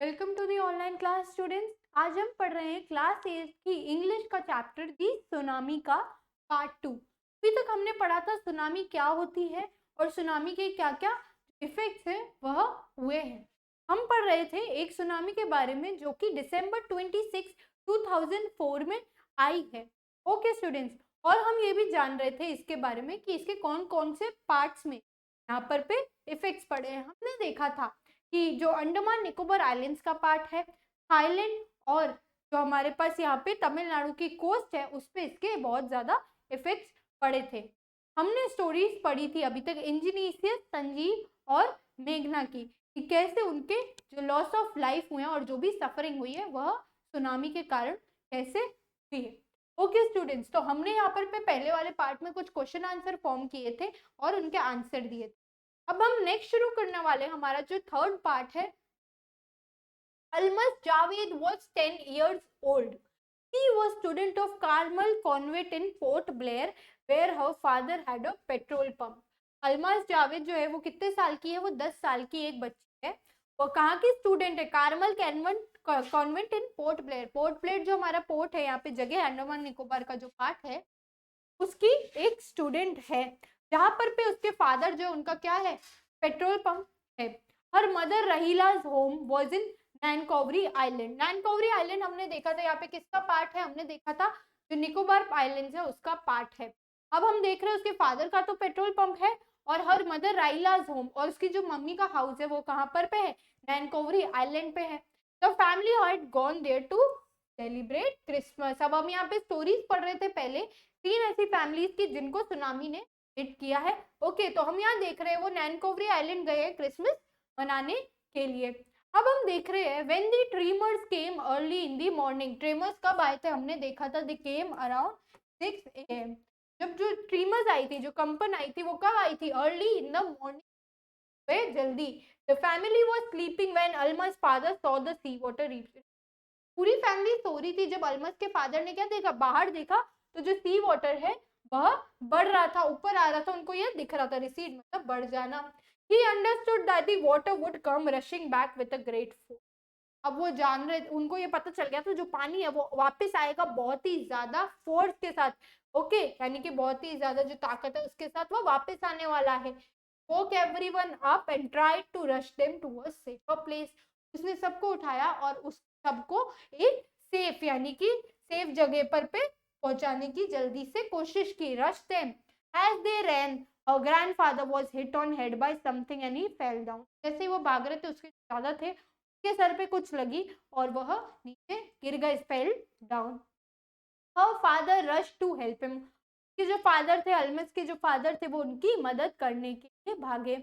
Welcome to the online class students. आज हम पढ़ रहे हैं क्लास 8 की इंग्लिश का चैप्टर दी सुनामी का पार्ट 2। अभी तक हमने पढ़ा था सुनामी क्या होती है और सुनामी के क्या क्या इफेक्ट्स हैं वह हुए हैं। हम पढ़ रहे थे एक सुनामी के बारे में जो कि दिसंबर 26 2004 में आई है। ओके स्टूडेंट्स, और हम ये भी जान रहे थे इसके बारे में कि इसके कौन कौन से पार्ट्स में यहाँ पर पे इफेक्ट्स पड़े हैं। हमने देखा था कि जो अंडमान निकोबार आइलैंड्स का पार्ट है, थाईलैंड और जो हमारे पास यहाँ पे तमिलनाडु की कोस्ट है उस पे इसके बहुत ज्यादा इफेक्ट्स पड़े थे। हमने स्टोरीज पढ़ी थी अभी तक इंजीनियस, संजीव और मेघना की, कि कैसे उनके जो लॉस ऑफ लाइफ हुए हैं और जो भी सफरिंग हुई है वह सुनामी के कारण कैसे हुई है। ओके स्टूडेंट्स, तो हमने यहाँ पर पे पहले वाले पार्ट में कुछ क्वेश्चन आंसर फॉर्म किए थे और उनके आंसर दिए थे। अब हम नेक्स्ट शुरू करने वाले, हमारा जो थर्ड पार्ट है। Almas Javed was 10 years old. He was student of Carmel Convent in Port Blair, where her father had a petrol pump. Almas Javed जो है वो कितने साल की है? वो 10 साल की एक बच्ची है। वो कहाँ की स्टूडेंट है? कार्मल कॉन्वेंट इन पोर्ट ब्लेयर। पोर्ट ब्लेयर जो हमारा पोर्ट है, यहाँ पे जगह अंडमान निकोबार का जो पार्ट है, उसकी एक स्टूडेंट है, जहां पर पे उसके फादर जो उनका क्या है? पेट्रोल पंप है। हर मदर रहीलाज home was in Nancowry island. Nancowry island हमने देखा था, यहाँ पे किसका पार्ट है? हमने देखा था जो निकोबार आइलैंड है उसका पार्ट है। अब हम देख रहे हैं उसके फादर का तो पेट्रोल पंप है, और हर मदर राइलाज होम, और उसकी जो मम्मी का हाउस है वो कहाँ पर पे है? नैनकोवरी आइलैंड पे है। The family had gone there to celebrate Christmas. अब हम यहाँ पे स्टोरीज पढ़ रहे थे पहले, 3 ऐसी फैमिलीज की जिनको सुनामी ने हिट किया है। ओके, तो हम यहाँ देख रहे हैं वो नैनकोवरी आइलैंड गए हैं क्रिसमस मनाने के लिए। अब हम देख रहे हैं when the tremors came early in the morning. Tremors कब आए थे? हमने देखा था दे केम अराउंड 6 AM। जब जो ट्रीमर्स आई थी, जो कंपन आई थी, वो कब आई थी? अर्ली इन द मॉर्निंग, वे जल्दी। The family was sleeping when Almas father saw the sea water reach. पूरी फैमिली सो रही थी जब अल्मस के फादर ने क्या देखा? बाहर देखा तो जो सी वाटर है वह बढ़ रहा था, ऊपर आ रहा था, उनको यह दिख रहा था, रिसीड मतलब बढ़ जाना। He understood that the water would come rushing back with a great force. अब वो जान रहे, उनको ये पता चल गया था जो पानी है वो वापस आएगा बहुत ही ज्यादा फोर्स के साथ। ओके, यानी कि बहुत ही ज्यादा जो ताकत है उसके साथ वो वापस आने वाला है। woke everyone up and tried to rush them to a safer place. उसने सबको उठाया और उस सबको एक सेफ यानी कि सेफ जगह पर पे पहुंचाने की जल्दी से कोशिश की। rush them as they ran, her grandfather was hit on head by something and he fell down. जैसे वो भाग रहे थे उसके ज्यादा थे, उसके सर पे कुछ लगी और वह नीचे गिर गए, fell down. Her father rushed to help him. कि जो फादर थे, अल्मस के जो फादर थे, वो उनकी मदद करने के लिए भागे।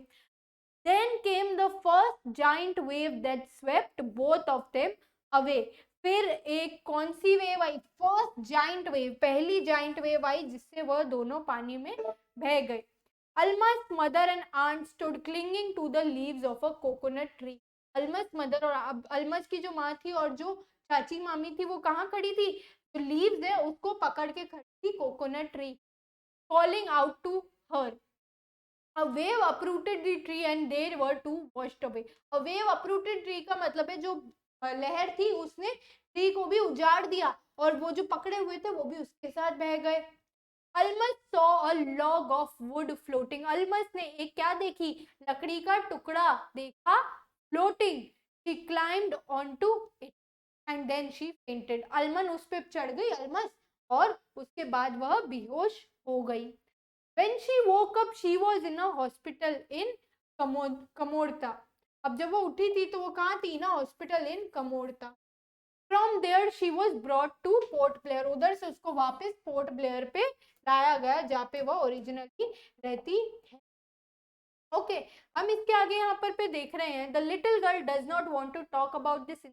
Then came the first giant wave that swept both of them away. फिर एक कौन सी वेव आई? फर्स्ट जाइंट वेव, पहली जाइंट वेव आई जिससे वह दोनों पानी में बह गए। Almas mother and aunt stood clinging to the leaves of a coconut tree. Almas mother और अल्मस की जो माँ थी और जो चाची मामी थी वो कहाँ खड़ी थी? जो लीव्स है उसको पकड़ के खड़ी थी coconut tree. Calling out to her. A wave uprooted the tree and they were too washed away. A wave uprooted tree का मतलब है जो लहर थी उसने ट्री को भी उजाड़ दिया और वो जो पकड़े हुए थे वो भी उसके साथ बह गए। Almas saw a log of wood floating. Almas ने एक क्या देखी? लकड़ी का टुकड़ा देखा floating. She climbed onto it and then she fainted. Almas उस पे चढ़ गई, अल्मस, और उसके बाद वह बेहोश हो गई। When she woke up, she was in a hospital in कमोड़ता। अब जब वो उठी थी तो वो कहाँ थी ना? Hospital in Kamorta. From there she was brought to Port Blair. उधर से उसको वापस पोर्ट ब्लेयर पे लाया गया जहाँ पे वह ओरिजिनली रहती है। ओके, हम इसके आगे यहाँ पर पे देख रहे हैं। The little girl does not want to talk about this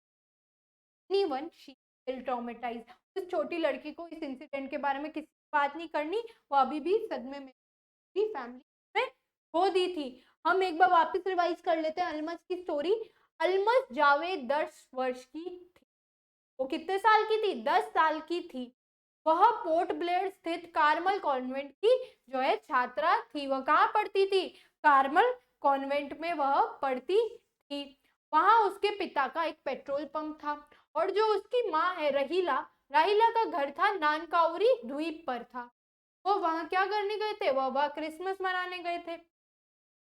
anyone, she will traumatize. उस छोटी लड़की को इस इंसिडेंट के बारे में किसी बात नहीं करनी, वो अभी भी सदमे में फैमिली में खो दी थी। हम एक बार वापस रिवाइज कर लेते हैं अल्मस की स्टोरी। अल्मस जावेद 10 वर्ष की थी। वो कितने साल की थी? 10 साल की थी। वह पोर्ट ब्लेयर स्थित कार्मल कॉन्वेंट की जो है छात्रा थी। वह कहाँ पढ़ती थी? कार्मल कॉन्वेंट में वह पढ़ती थी। वहां उसके पिता का एक पेट्रोल पंप था और जो उसकी माँ है रहीला, राहिला का घर था नानकाउरी द्वीप पर था। वो वहां क्या करने गए थे? वह वह क्रिसमस मनाने गए थे।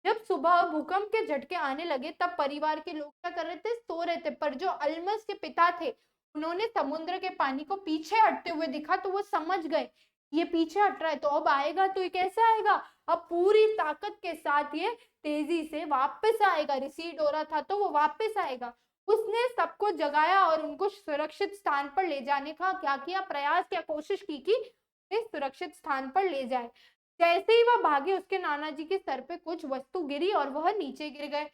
जब सुबह भूकंप के झटके आने लगे तब परिवार के लोग क्या कर रहे थे? सो रहे थे। पर जो अल्मस के पिता थे उन्होंने समुद्र के पानी को पीछे हटते हुए दिखा तो वो समझ गए ये पीछे हट रहा है तो अब आएगा तो ये कैसे आएगा? अब पूरी ताकत के साथ ये तेजी से वापस आएगा। रिसीड हो रहा था तो वो वापस आएगा। उसने सबको जगाया और उनको सुरक्षित स्थान पर ले जाने का क्या किया? प्रयास किया, कोशिश की कि सुरक्षित स्थान पर ले जाए। जैसे ही वह भागे उसके नाना जी के सर पे कुछ वस्तु गिरी और वह नीचे गिर गए।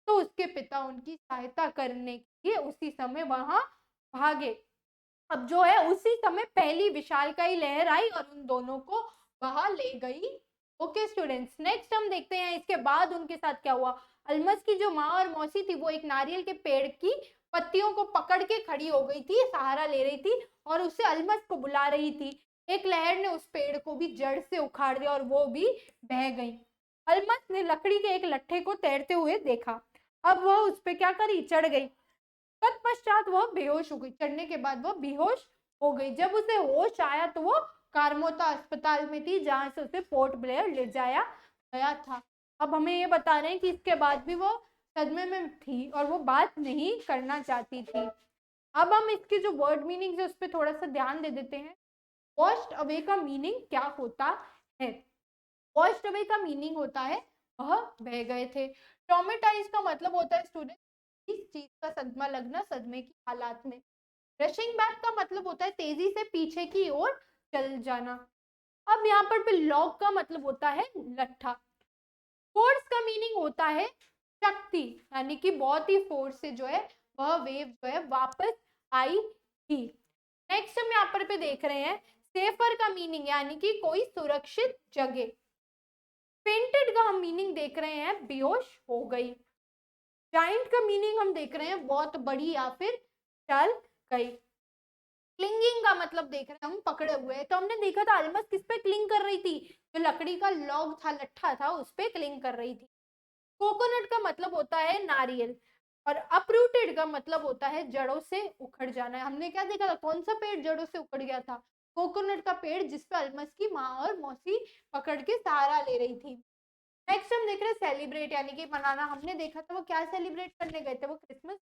तो उसके पिता उनकी सहायता करने के लिए उसी समय वहां भागे। अब जो है उसी समय पहली विशालकाय लहर आई और उन दोनों को वहां ले गई। ओके स्टूडेंट्स, नेक्स्ट हम देखते हैं इसके बाद उनके साथ क्या हुआ। अल्मस की जो माँ और मौसी थी वो एक नारियल के पेड़ की पत्तियों को पकड़ के खड़ी हो गई थी, सहारा ले रही थी और उसे अल्मस को बुला रही थी। एक लहर ने उस पेड़ को भी जड़ से उखाड़ दिया और वो भी बह गई। अल्मस ने लकड़ी के एक लट्ठे को तैरते हुए देखा। अब वह उस पे क्या करी? चढ़ गई। तत्पश्चात वह बेहोश हो गई। चढ़ने के बाद वह बेहोश हो गई। जब उसे होश आया तो वो कारमोता अस्पताल में थी जहां से उसे पोर्ट ब्लेयर ले जाया गया था। अब हमें ये बता रहे हैं कि इसके बाद भी वो सदमे में थी और वो बात नहीं करना चाहती थी। अब हम इसके जो वर्ड मीनिंग है उस पर थोड़ा सा ध्यान दे देते हैं। वॉश्ड अवे का मीनिंग क्या होता है? वॉश्ड अवे का मीनिंग होता है वह बह गए थे। ट्रॉमेटाइज का मतलब होता है स्टूडेंट इस चीज का सदमा लगना, सदमे की हालात में। रशिंग बैक का मतलब होता है तेजी से पीछे की ओर चल जाना। अब यहाँ पर लॉग का मतलब होता है लट्ठा। फोर्स का मीनिंग होता है शक्ति, यानी कि बहुत ही फोर्स से जो है वह वेव जो है वापस आई थी। नेक्स्ट हम यहाँ पर देख रहे हैं सेफर का मीनिंग, यानी कि कोई सुरक्षित जगह। फेंटेड का हम मीनिंग देख रहे हैं बेहोश हो गई। जाइंट का मीनिंग हम देख रहे हैं बहुत बड़ी या फिर चल गई। क्लिंगिंग का मतलब देख रहे हैं हम पकड़े हुए। तो हमने देखा था अल्मस किस पे क्लिंग कर रही थी? जो लकड़ी का लॉग था, लट्ठा था, उस पे क्लिंग कर रही थी। कोकोनट का मतलब होता है नारियल और अपरूटेड का मतलब होता है जड़ों से उखड़ जाना। हमने क्या देखा था? कौन सा पेड़ जड़ों से उखड़ गया था? कोकोनट का पेड़ जिसपे अल्मस की माँ और मौसी पकड़ के सहारा ले रही थी। नेक्स्ट हम देख रहे हैं सेलिब्रेट, यानी कि मनाना। हमने देखा था वो क्या सेलिब्रेट करने गए थे? वो क्रिसमस।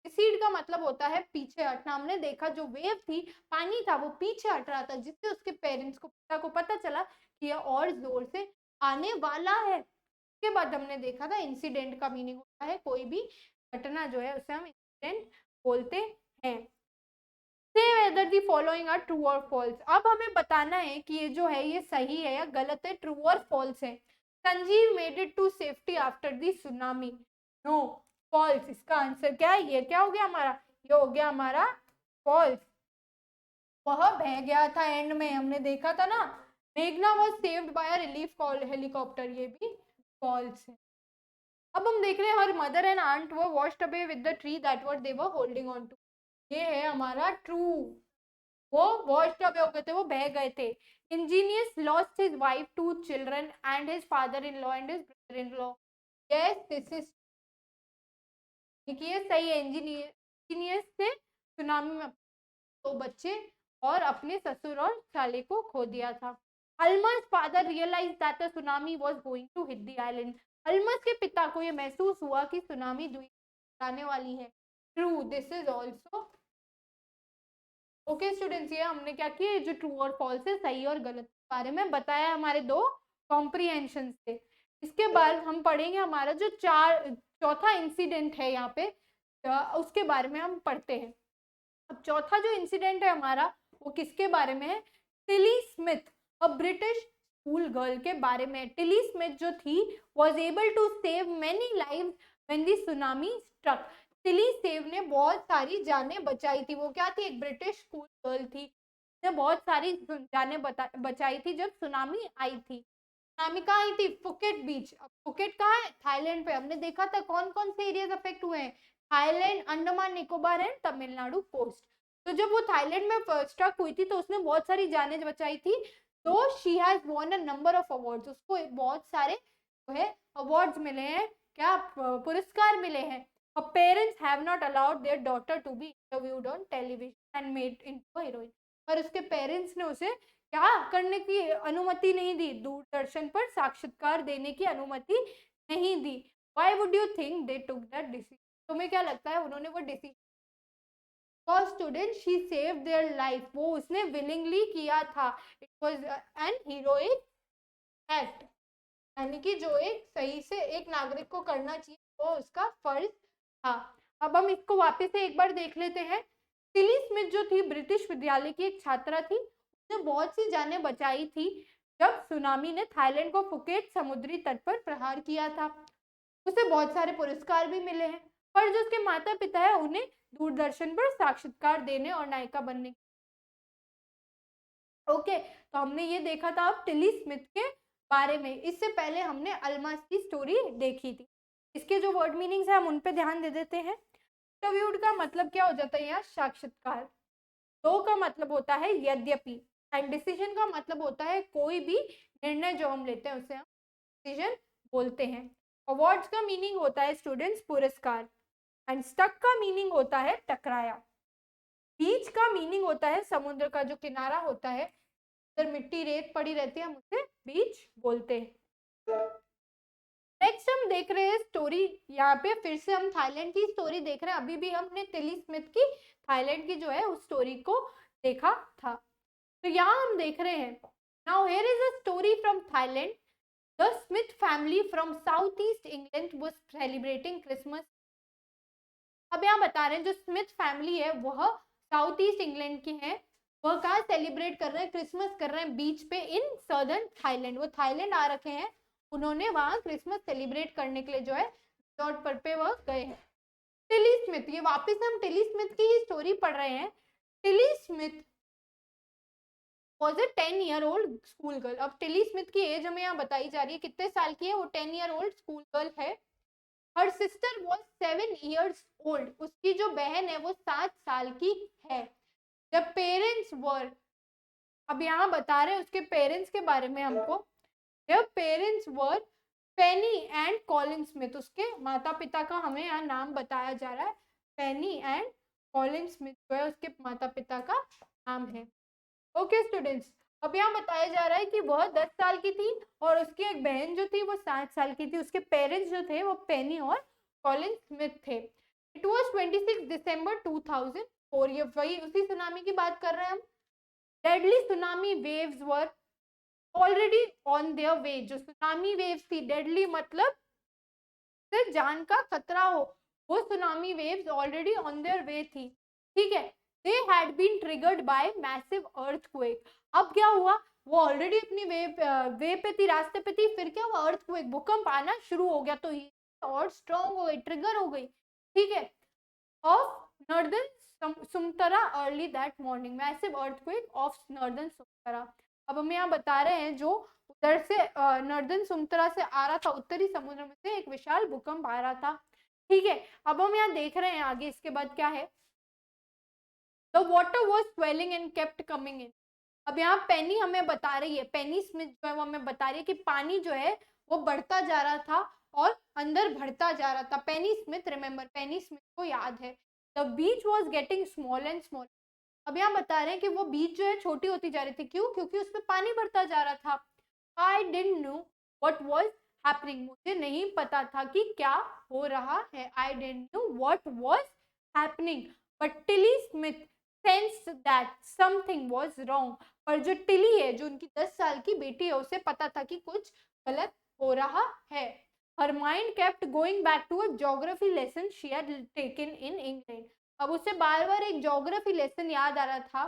रिसीड का मतलब होता है पीछे हटना। हमने देखा जो वेव थी, पानी था, वो पीछे हट रहा था जिससे उसके पेरेंट्स को, पिता को पता चला कि यह और जोर से आने वाला है। के बाद हमने देखा था इंसिडेंट का मीनिंग होता है कोई भी घटना जो है उसे हम इंसिडेंट बोलते हैं। Say whether the following are true और फॉल्स। अब हमें बताना है कि ये जो है ये सही है या गलत है, ट्रू और फॉल्स है। Sanjeev made it to safety after the tsunami. No, false. इसका आंसर क्या है? ये क्या हो गया हमारा? ये हो गया हमारा फॉल्स। वह बह गया था एंड में, हमने देखा था ना। मेघना was saved by a relief helicopter, ये भी फॉल्स है। अब हम देख रहे हैं हर मदर एंड आंट वो washed away with the tree that were they were holding on to. ये है हमारा ट्रू। वो वॉश्ड अवे हो गए थे, वो बह गए थे। Angénieux lost his wife, 2 children and his father in law and his brother in law. Yes, this is, देखिए सही है। इंजीनियस ने सुनामी में 2 बच्चे और अपने ससुर और साले को खो दिया था। अल्मा's father realized that the tsunami was going to hit the island. अल्मस के पिता को यह महसूस हुआ कि सुनामी द्वीप आने वाली है। True, this is also okay students. ये हमने क्या किया? जो ट्रू और फॉल्स है, सही और गलत के बारे में बताया। हमारे 2 कॉम्प्रीहेंशन थे। इसके बाद हम पढ़ेंगे हमारा जो चौथा इंसिडेंट है यहाँ पे, उसके बारे में हम पढ़ते हैं। अब चौथा जो इंसिडेंट है हमारा वो किसके बारे में है? Tilly Smith, a British school girl के बारे में। टिली स्मिथ जो थी was able to save many lives when the tsunami struck. Tilly Smith ने बहुत सारी जानें बचाई थी। वो क्या थी? एक ब्रिटिश स्कूल गर्ल थी, ने बहुत सारी जानें बचाई थी जब सुनामी आई थी। सुनामी कहाँ आई थी? फुकेट बीच। अब फुकेट कहाँ है? थाईलैंड पे। हमने देखा था कौन कौन से एरियाज अफेक्ट हुए हैं? Thailand, Andaman Nicobar and Tamil Nadu coast. तो जब वो थाईलैंड में स्ट्रक हुई थी तो उसने बहुत सारी जानें बचाई थी। तो she has won a number of awards. उसको बहुत सारे जो है अवार्ड्स मिले हैं, क्या पुरस्कार मिले हैं। Her parents have not allowed their daughter to be interviewed on television and made into a heroine. पर उसके पेरेंट्स ने उसे क्या करने की अनुमति नहीं दी, दूरदर्शन पर साक्षात्कार देने की अनुमति नहीं दी. Why would you think they took that decision? तुम्हें क्या लगता है उन्होंने वो decision? For students, she saved their life. वो उसने willingly किया था. It was an heroic act. यानी कि जो एक सही से एक नागरिक को करना चाहिए वो उसका फर्ज था. अब हम इसको वापस से एक बार देख लेते हैं. टिली स्मिथ जो थी ब्रिटिश विद्यालय की एक छात्रा थी. उसने बहुत सी जानें बचाई थी जब सुनामी ने थाईलैंड को फुकेट समुद्री तट पर प्रहार किया था. उसे बहुत सारे पुरस्कार भी मिले हैं. पर जो उसके माता पिता है उन्हें दूरदर्शन पर साक्षात्कार देने और नायिका बनने. ओके, तो हमने ये देखा था अब टिली स्मिथ के बारे में. इससे पहले हमने अल्मास की स्टोरी देखी थी. इसके जो वर्ड मीनिंग्स है हम उन पे ध्यान दे देते हैं. इंटरव्यूड का मतलब क्या हो जाता है यहाँ? साक्षात्कार. दो का मतलब होता है यद्यपि. एंड डिसीजन का मतलब होता है कोई भी निर्णय जो हम लेते हैं उसे हम डिसीजन बोलते हैं. अवार्ड्स का मीनिंग होता है स्टूडेंट्स पुरस्कार. एंड स्टक का मीनिंग होता है टकराया. बीच का मीनिंग होता है समुद्र का जो किनारा होता है, उधर मिट्टी रेत पड़ी रहती है, हम उसे बीच बोलते हैं. नेक्स्ट हम देख रहे हैं स्टोरी. यहाँ पे फिर से हम थाईलैंड की स्टोरी देख रहे हैं. अभी भी हमने टिली स्मिथ की थाईलैंड की जो है उस स्टोरी को देखा था. तो यहाँ हम देख रहे हैं now here is a story from Thailand. The Smith family from south east England was celebrating Christmas. अब यहाँ बता रहे हैं जो स्मिथ फैमिली है वह साउथ ईस्ट इंग्लैंड की है. वह कहाँ सेलिब्रेट कर रहे हैं? क्रिसमस कर रहे हैं बीच पे इन सदर्न थाईलैंड. वो थाईलैंड आ रखे हैं. उन्होंने वहां क्रिसमस सेलिब्रेट करने के लिए जो है रिजॉर्ट पर पे वह गए हैं. टिली स्मिथ, ये वापस हम टिली स्मिथ की ही स्टोरी पढ़ रहे हैं. Tilly Smith was a 10-year-old school girl. अब टिली स्मिथ की एज हमें यहाँ बताई जा रही है कितने साल की है. वो 10-year-old स्कूल गर्ल है. Her sister was 7 years old. उसकी जो बहन है वो 7 साल की है. जब पेरेंट्स वर, अब यहाँ बता रहे हैं उसके पेरेंट्स के बारे में हमको. जब parents were Penney and Colin Smith. उसके माता पिता का हमें यहाँ नाम बताया जा रहा है. पेनी एंड कॉलिन स्मिथ जो है उसके माता पिता का नाम है. ओके स्टूडेंट्स, अब यहाँ बताया जा रहा है कि वह 10 साल की थी और उसकी एक बहन जो थी वो 7 साल की थी. उसके पेरेंट्स जो थे वो पेनी और कॉलिन स्मिथ थे. इट वॉज 26 दिसंबर 2004. ये वही उसी सुनामी की बात कर रहे हैं हम. Deadly tsunami waves were already on their वे. जो सुनामी वेव्स थी, डेडली मतलब से जान का खतरा हो, वो tsunami waves already on their way थी. ठीक है. They had been triggered by massive earthquake. अब क्या हुआ? वो ऑलरेडी अपनी वे पे थी, रास्ते पे थी. फिर क्या हुआ? अर्थक्वेक, भूकंप आना शुरू हो गया. तो ये और स्ट्रॉन्ग हो गई, ट्रिगर हो गई. ठीक है. Off northern Sumatra early that morning. Massive earthquake off northern Sumatra. अब हम यहाँ बता रहे हैं जो उधर से नॉर्दर्न सुमतरा से आ रहा था, उत्तरी समुद्र में से एक विशाल भूकंप आ रहा था. ठीक है. अब हम यहाँ देख रहे हैं आगे इसके बाद क्या है. The water was swelling and kept coming in. अब यहाँ पेनी हमें बता रही है, पेनी स्मिथ जो है वो हमें बता रही है कि पानी जो है वो बढ़ता जा रहा था और अंदर बढ़ता जा रहा था. पेनी स्मिथ, रिमेम्बर पेनी स्मिथ को याद है. The beach was getting small and small. अब यहाँ बता रहे हैं कि वो बीच जो है छोटी होती जा रही थी. क्यों? क्योंकि उसमें पानी बढ़ता जा रहा था. I didn't know what was happening. मुझे नहीं पता था कि क्या हो रहा है. I didn't know what was happening. But Tilly Smith sensed that something was wrong. पर जो टिली है, जो उनकी 10 साल की बेटी है, उसे पता था कि कुछ गलत हो रहा है. Her mind kept going back to a geography lesson she had taken in England. अब उसे बार बार एक ज्योग्राफी लेसन याद आ रहा था.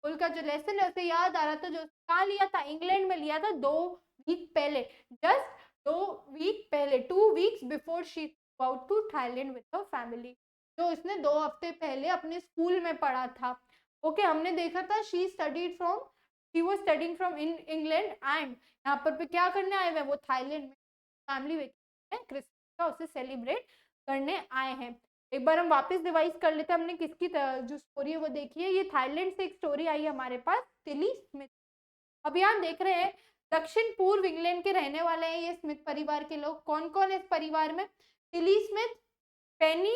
उनका जो लेसन है उसे याद आ रहा था, जो कहाँ लिया था? इंग्लैंड में लिया था 2 वीक पहले. जस्ट 2 वीक पहले, 2 weeks before she about to Thailand with her family. जो इसने 2 हफ्ते पहले अपने स्कूल में पढ़ा था. ओके, हमने देखा था she was studying from in England and यहाँ पर क्या करने आए हुए? वो थाईलैंड में फैमिली वेकेशन क्रिसमस का उसे सेलिब्रेट करने आए हैं. एक बार हम वापस रिवाइज कर लेते हैं. हमने किसकी जो स्टोरी है वो देखी है. ये थाईलैंड से एक स्टोरी आई है हमारे पास, टिली स्मिथ. अब यहाँ देख रहे हैं दक्षिण पूर्व इंग्लैंड के रहने वाले हैं ये स्मिथ परिवार के लोग. कौन कौन है इस परिवार में? टिली स्मिथ, पेनी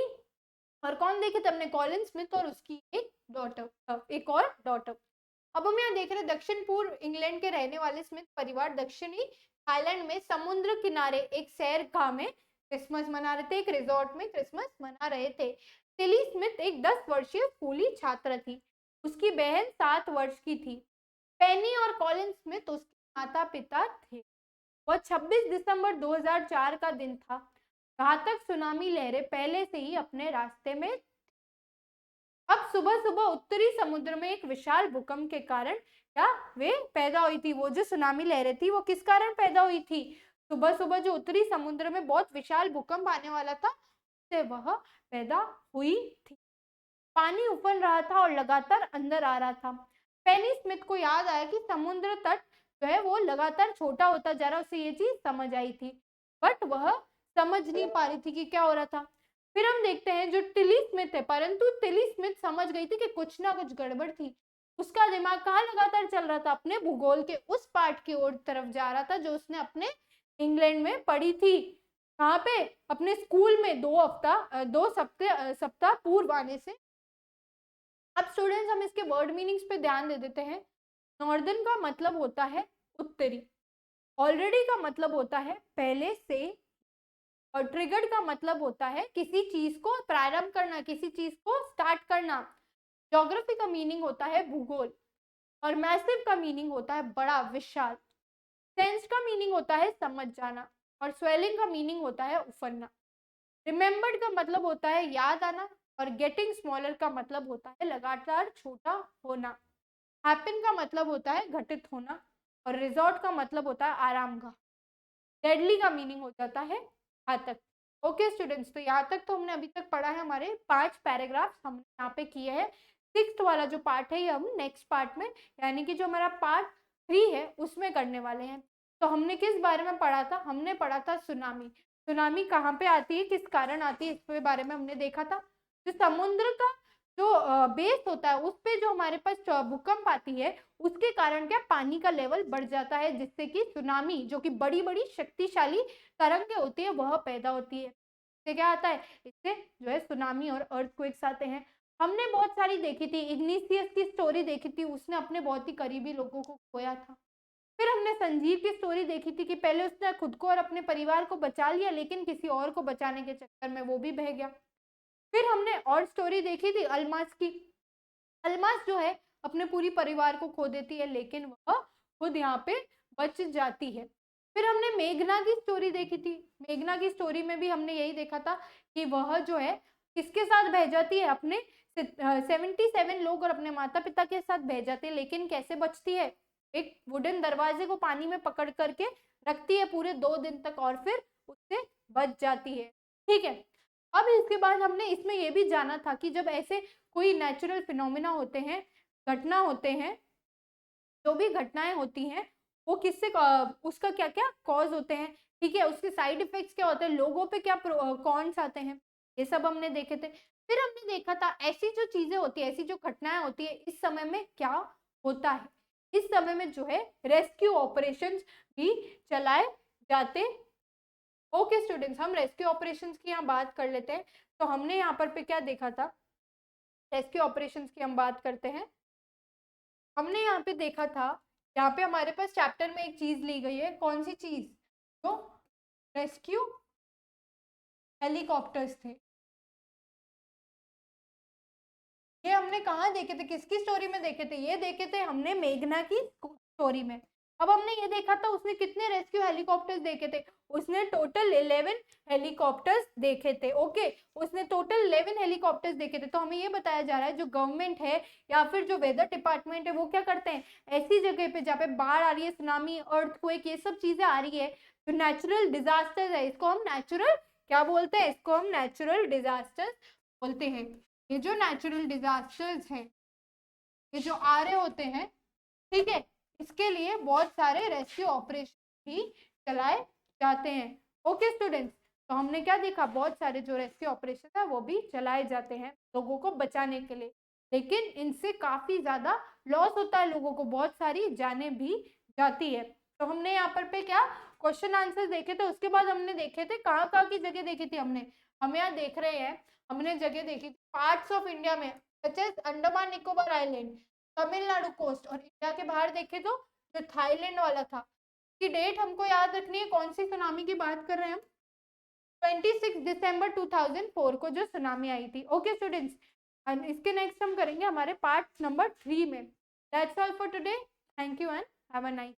और कौन देखे थे हमने, कॉलिन स्मिथ और उसकी एक डॉटर, एक और डॉटर। अब हम यहाँ देख रहे हैं दक्षिण पूर्व इंग्लैंड के रहने वाले स्मिथ परिवार दक्षिणी आइलैंड में समुद्र किनारे एक सैरगाह में क्रिसमस मना रहे थे, एक रिजॉर्ट में क्रिसमस मना रहे थे। टिली स्मिथ एक 10 वर्षीय स्कूली छात्रा थी, उसकी बहन 7 वर्ष की थी। पेनी और कॉलिन स्मिथ उसके माता पिता थे। वह 26 दिसंबर 2004 का दिन था। घातक सुनामी लहरें पहले से ही अपने रास्ते में। अब सुबह सुबह उत्तरी समुद्र में एक विशाल भूकंप के कारण क्या वे पैदा हुई थी। वो जो सुनामी लहरें थी वो किस कारण पैदा हुई थी, सुबह सुबह जो उत्तरी समुद्र में बहुत विशाल भूकंप आने वाला था से वह पैदा हुई थी। पानी उफल रहा था और लगातार अंदर आ रहा था। पेनी स्मिथ को याद आया कि समुद्र तट जो है वो लगातार छोटा होता जा रहा है, उसे ये चीज समझ आई थी, बट वह समझ नहीं पा रही थी कि क्या हो रहा था। फिर हम देखते हैं जो टिली स्मिथ है, परंतु टिली स्मिथ समझ गई थी कि कुछ ना कुछ गड़बड़ थी। उसका दिमाग कहाँ लगातार चल रहा था, अपने भूगोल के उस पार्ट की ओर तरफ जा रहा था जो उसने अपने इंग्लैंड में पढ़ी थी। कहाँ पे, अपने स्कूल में 2 सप्ताह पूर्व आने से। अब स्टूडेंट्स हम इसके वर्ड मीनिंग्स पे ध्यान दे देते हैं। नॉर्दर्न का मतलब होता है उत्तरी, ऑलरेडी का मतलब होता है पहले से, और ट्रिगर्ड का मतलब होता है किसी चीज को प्रारंभ करना, किसी चीज को स्टार्ट करना। ज्योग्राफी का मीनिंग होता है भूगोल, और मैसिव का मीनिंग होता है बड़ा, विशाल। सेंस का मीनिंग होता है समझ जाना, और स्वेलिंग का मीनिंग होता है उफलना। रिमेम्बर्ड का मतलब होता है याद आना, और गेटिंग स्मॉलर का मतलब होता है लगातार छोटा होना। हैपन का मतलब होता है घटित होना, और रिजॉर्ट का मतलब होता है आरामगाह। डेडली का मीनिंग हो जाता है घातक। ओके स्टूडेंट्स, तो यहाँ तक तो हमने अभी तक पढ़ा है, हमारे 5 पैराग्राफ्स हमने यहाँ पे किए हैं। 6th वाला जो पार्ट है ये हम नेक्स्ट पार्ट में, यानी कि जो हमारा पार्ट 3 है उसमें करने वाले हैं। तो हमने किस बारे में पढ़ा था, हमने पढ़ा था सुनामी। सुनामी कहाँ पे आती है, किस कारण आती है, इसके बारे में हमने देखा था। जो समुद्र का जो बेस होता है उस पे जो हमारे पास भूकंप आती है उसके कारण क्या पानी का लेवल बढ़ जाता है, जिससे कि सुनामी जो कि बड़ी बड़ी शक्तिशाली तरंगे होती है वह पैदा होती है। इससे क्या आता है, इससे जो है सुनामी और अर्थक्वेक्स आते हैं। हमने बहुत सारी देखी थी, इग्निशियस की स्टोरी देखी थी, उसने अपने बहुत ही करीबी लोगों को खोया था। फिर हमने संजीव की स्टोरी देखी थी कि पहले उसने खुद को और अपने परिवार को बचा लिया, लेकिन किसी और को बचाने के चक्कर में वो भी बह गया। फिर हमने और स्टोरी देखी थी अलमास की। अलमास जो है अपने पूरी परिवार को खो देती है, लेकिन वह खुद यहाँ पे बच जाती है। फिर हमने मेघना की स्टोरी देखी थी। मेघना की स्टोरी में भी हमने यही देखा था कि वह जो है किसके साथ बह जाती है, अपने 77 लोग और अपने माता पिता के साथ बह जाती है, लेकिन कैसे बचती है, एक वुडन दरवाजे को पानी में पकड़ करके रखती है पूरे 2 दिन तक, और फिर उससे बच जाती है। ठीक है, अब इसके बाद हमने इसमें यह भी जाना था कि जब ऐसे कोई नेचुरल फिनोमिना होते हैं, घटना होते हैं, जो भी घटनाएं होती हैं वो किससे, उसका क्या क्या कॉज होते हैं, ठीक है, उसके साइड इफेक्ट्स क्या होते हैं, लोगों पे क्या कॉन्स आते हैं, ये सब हमने देखे थे। फिर हमने देखा था ऐसी जो चीजें होती है, ऐसी जो घटनाएं होती है, इस समय में क्या होता है। इस समय में जो है रेस्क्यू ऑपरेशंस भी चलाए जाते। ओके स्टूडेंट्स, हम रेस्क्यू ऑपरेशंस की यहाँ बात कर लेते हैं। तो हमने यहाँ पर पे क्या देखा था, रेस्क्यू ऑपरेशंस की हम बात करते हैं। हमने यहाँ पे देखा था, यहाँ पे हमारे पास चैप्टर में एक चीज ली गई है, कौन सी चीज, जो रेस्क्यू हेलीकॉप्टर्स थे। ये हमने कहाँ देखे थे, किसकी स्टोरी में देखे थे, ये देखे थे हमने मेघना की स्टोरी में। अब हमने ये देखा था उसने कितने रेस्क्यू हेलीकॉप्टर्स देखे थे, उसने टोटल 11 हेलीकॉप्टर्स देखे थे। ओके, उसने टोटल 11 हेलीकॉप्टर्स देखे थे। तो हमें ये बताया जा रहा है जो गवर्नमेंट है या फिर जो वेदर डिपार्टमेंट है वो क्या करते हैं, ऐसी जगह पे जहाँ पे बाढ़ आ रही है, सुनामी, अर्थक्वेक, ये सब चीजें आ रही है, जो नेचुरल डिजास्टर है, इसको हम नेचुरल क्या बोलते हैं, इसको हम नेचुरल डिजास्टर बोलते हैं। ये जो नेचुरल डिजास्टर्स हैं, ये जो आ रहे होते हैं, ठीक है, इसके लिए बहुत सारे रेस्क्यू ऑपरेशन भी चलाए जाते हैं। ओके स्टूडेंट्स, तो हमने क्या देखा, बहुत सारे जो रेस्क्यू ऑपरेशन है वो भी चलाए जाते हैं लोगों को बचाने के लिए, लेकिन इनसे काफी ज्यादा लॉस होता है, लोगों को बहुत सारी जाने भी जाती है। तो हमने यहाँ पर पे क्या क्वेश्चन आंसर देखे थे, उसके बाद हमने देखे थे कहाँ कहाँ की जगह देखी थी हमने, हम यहाँ देख रहे हैं, हमने जगह देखी थी पार्ट्स ऑफ इंडिया में, such as Andaman Nicobar island, Tamil Nadu coast, और इंडिया के बाहर देखे तो जो थाईलैंड वाला था। की डेट हमको याद रखनी है, कौन सी सुनामी की बात कर रहे हैं हम, 26 दिसंबर 2004 को जो सुनामी आई थी। ओके स्टूडेंट्स, इसके नेक्स्ट हम करेंगे हमारे पार्ट नंबर 3 में। That's all for today, thank you and have a nice